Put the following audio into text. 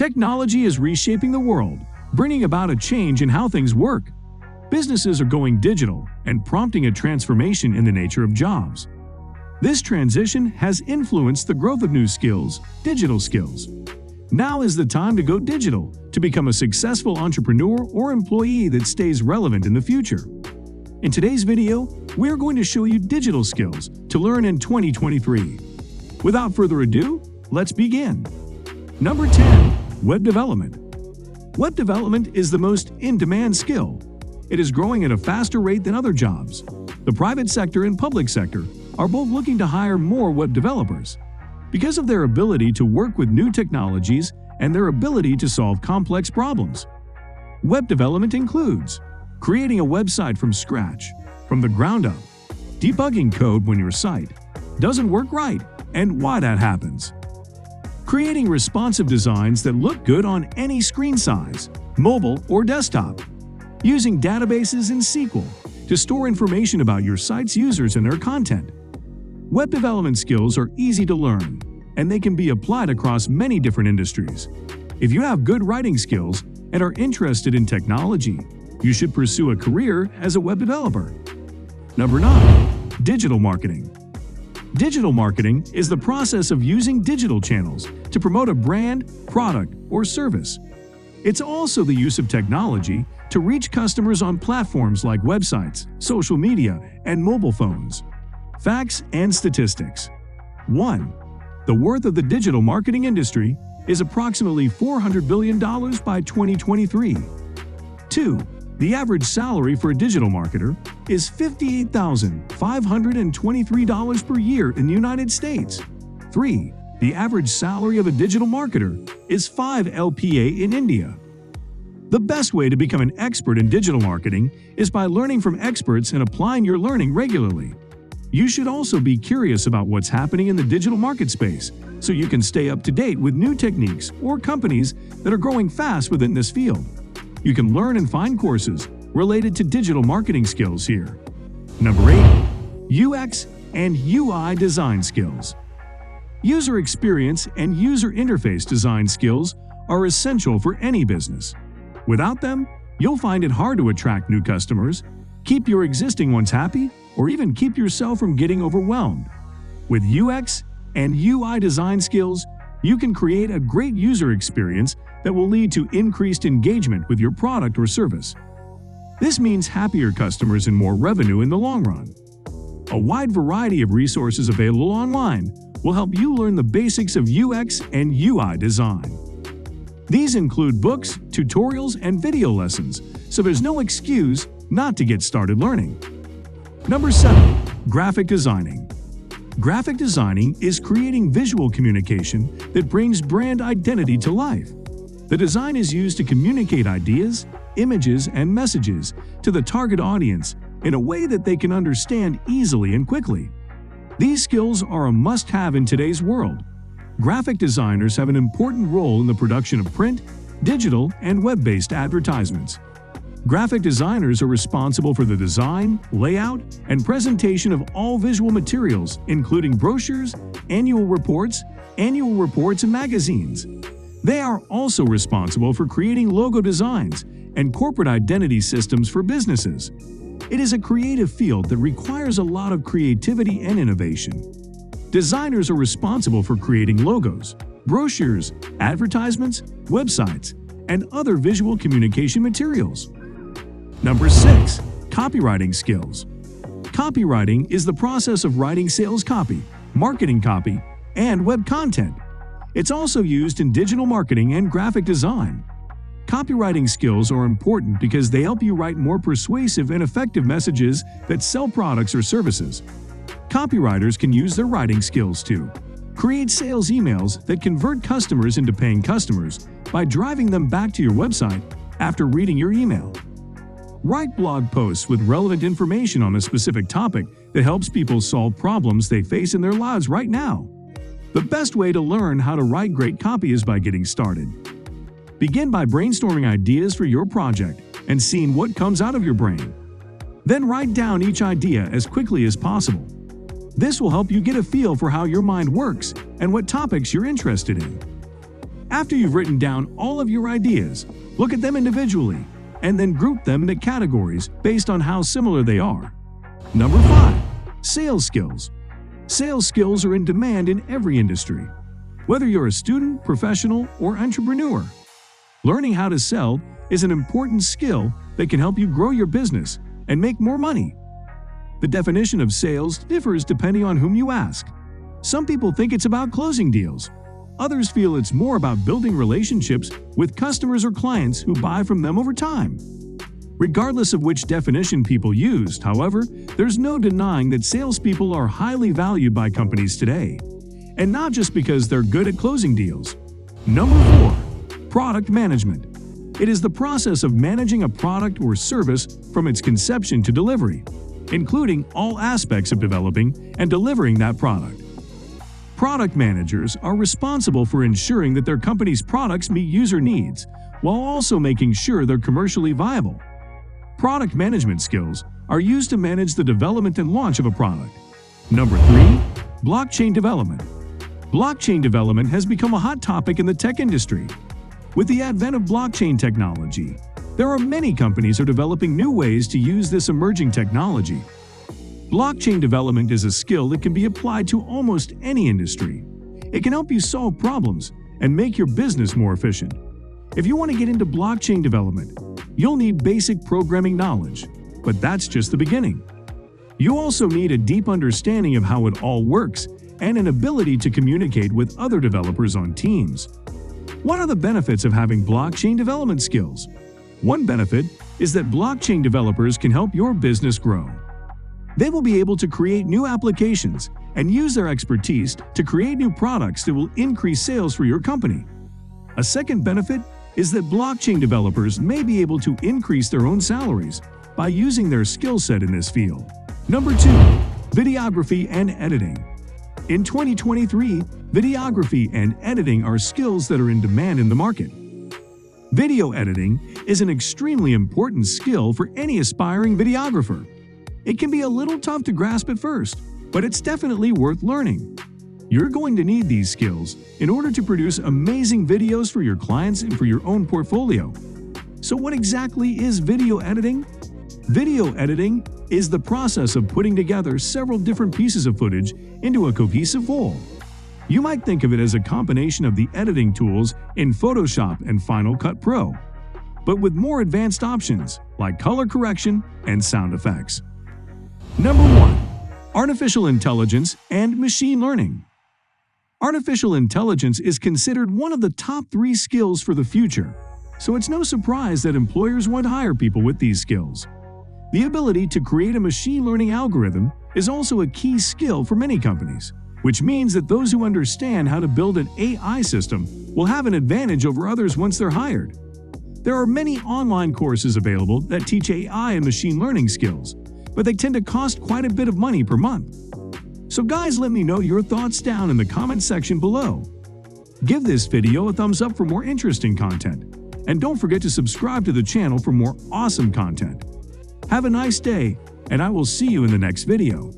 Technology is reshaping the world, bringing about a change in how things work. Businesses are going digital and prompting a transformation in the nature of jobs. This transition has influenced the growth of new skills, digital skills. Now is the time to go digital to become a successful entrepreneur or employee that stays relevant in the future. In today's video, we're going to show you digital skills to learn in 2023. Without further ado, let's begin. Number 10. Web development. Web development is the most in-demand skill. It is growing at a faster rate than other jobs. The private sector and public sector are both looking to hire more web developers because of their ability to work with new technologies and their ability to solve complex problems. Web development includes creating a website from scratch, from the ground up, debugging code when your site doesn't work right and why that happens, creating responsive designs that look good on any screen size, mobile or desktop, using databases in SQL to store information about your site's users and their content. Web development skills are easy to learn, and they can be applied across many different industries. If you have good writing skills and are interested in technology, you should pursue a career as a web developer. Number 9. Digital marketing. Digital marketing is the process of using digital channels to promote a brand, product, or service. It's also the use of technology to reach customers on platforms like websites, social media, and mobile phones. Facts and statistics. 1. The worth of the digital marketing industry is approximately $400 billion by 2023. 2. The average salary for a digital marketer is $58,523 per year in the United States. 3. The average salary of a digital marketer is 5 LPA in India. The best way to become an expert in digital marketing is by learning from experts and applying your learning regularly. You should also be curious about what's happening in the digital market space so you can stay up to date with new techniques or companies that are growing fast within this field. You can learn and find courses related to digital marketing skills here. Number 8. UX and UI design skills. User experience and user interface design skills are essential for any business. Without them, you'll find it hard to attract new customers, keep your existing ones happy, or even keep yourself from getting overwhelmed. With UX and UI design skills, you can create a great user experience that will lead to increased engagement with your product or service. This means happier customers and more revenue in the long run. A wide variety of resources available online will help you learn the basics of UX and UI design. These include books, tutorials, and video lessons, so there's no excuse not to get started learning. Number 7. Graphic designing. Graphic designing is creating visual communication that brings brand identity to life. The design is used to communicate ideas, images, and messages to the target audience in a way that they can understand easily and quickly. These skills are a must-have in today's world. Graphic designers have an important role in the production of print, digital, and web-based advertisements. Graphic designers are responsible for the design, layout, and presentation of all visual materials, including brochures, annual reports, and magazines. They are also responsible for creating logo designs and corporate identity systems for businesses. It is a creative field that requires a lot of creativity and innovation. Designers are responsible for creating logos, brochures, advertisements, websites, and other visual communication materials. Number 6. Copywriting skills. Copywriting is the process of writing sales copy, marketing copy, and web content. It's also used in digital marketing and graphic design. Copywriting skills are important because they help you write more persuasive and effective messages that sell products or services. Copywriters can use their writing skills to create sales emails that convert customers into paying customers by driving them back to your website after reading your email. Write blog posts with relevant information on a specific topic that helps people solve problems they face in their lives right now. The best way to learn how to write great copy is by getting started. Begin by brainstorming ideas for your project and seeing what comes out of your brain. Then write down each idea as quickly as possible. This will help you get a feel for how your mind works and what topics you're interested in. After you've written down all of your ideas, look at them individually and then group them into categories based on how similar they are. Number 5. Sales skills. Sales skills are in demand in every industry. Whether you're a student, professional, or entrepreneur, learning how to sell is an important skill that can help you grow your business and make more money. The definition of sales differs depending on whom you ask. Some people think it's about closing deals. Others feel it's more about building relationships with customers or clients who buy from them over time. Regardless of which definition people used, however, there's no denying that salespeople are highly valued by companies today. And not just because they're good at closing deals. Number 4. Product management. It is the process of managing a product or service from its conception to delivery, including all aspects of developing and delivering that product. Product managers are responsible for ensuring that their company's products meet user needs, while also making sure they're commercially viable. Product management skills are used to manage the development and launch of a product. Number 3. Blockchain development. Blockchain development has become a hot topic in the tech industry. With the advent of blockchain technology, there are many companies are developing new ways to use this emerging technology. Blockchain development is a skill that can be applied to almost any industry. It can help you solve problems and make your business more efficient. If you want to get into blockchain development, you'll need basic programming knowledge, but that's just the beginning. You also need a deep understanding of how it all works and an ability to communicate with other developers on teams. What are the benefits of having blockchain development skills? One benefit is that blockchain developers can help your business grow. They will be able to create new applications and use their expertise to create new products that will increase sales for your company. A second benefit is that blockchain developers may be able to increase their own salaries by using their skill set in this field. Number 2. Videography and editing. In 2023, videography and editing are skills that are in demand in the market. Video editing is an extremely important skill for any aspiring videographer. It can be a little tough to grasp at first, but it's definitely worth learning. You're going to need these skills in order to produce amazing videos for your clients and for your own portfolio. So what exactly is video editing? Video editing is the process of putting together several different pieces of footage into a cohesive whole. You might think of it as a combination of the editing tools in Photoshop and Final Cut Pro, but with more advanced options like color correction and sound effects. Number 1. Artificial intelligence and machine learning. Artificial intelligence is considered one of the top 3 skills for the future, so it's no surprise that employers want to hire people with these skills. The ability to create a machine learning algorithm is also a key skill for many companies, which means that those who understand how to build an AI system will have an advantage over others once they're hired. There are many online courses available that teach AI and machine learning skills, but they tend to cost quite a bit of money per month. So guys, let me know your thoughts down in the comment section below. Give this video a thumbs up for more interesting content, and don't forget to subscribe to the channel for more awesome content. Have a nice day, and I will see you in the next video.